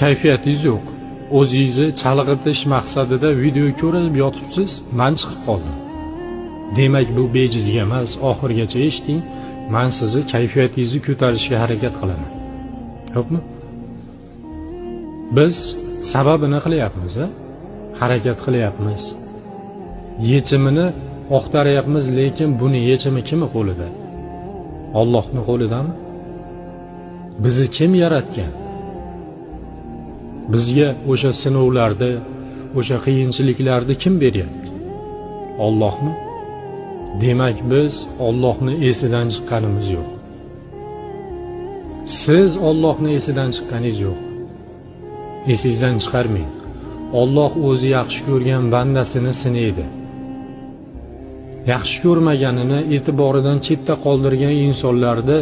kayfiyatingiz yo'q. O'zingizni chalg'itish maqsadida video ko'rib yotibsiz, men chiqib qoldim. Demak, bu bejizga emas, oxirigacha eshiting. Men sizni kayfiyatingizni ko'tarishga harakat qilaman. Xo'pmi? Biz sababini qilyapmiz, harakat qilyapmiz. Yechimini oqtaryapmiz, lekin buni yechimi kimning qo'lida? Allohning qo'lidami? Bizni kim yaratgan? Bizga o'sha sinovlarni, o'sha qiyinchiliklarni kim beryapti? Allohmi? Demak, biz Allohni esidan chiqqanimiz yo'q. Siz Allohni esidan chiqqaningiz yo'q. Esingizdan chiqarmang. Alloh o'zi yaxshi ko'rgan bandasini sinaydi. Yaxshi ko'rmaganini e'tiboridan chetda qoldirgan insonlarni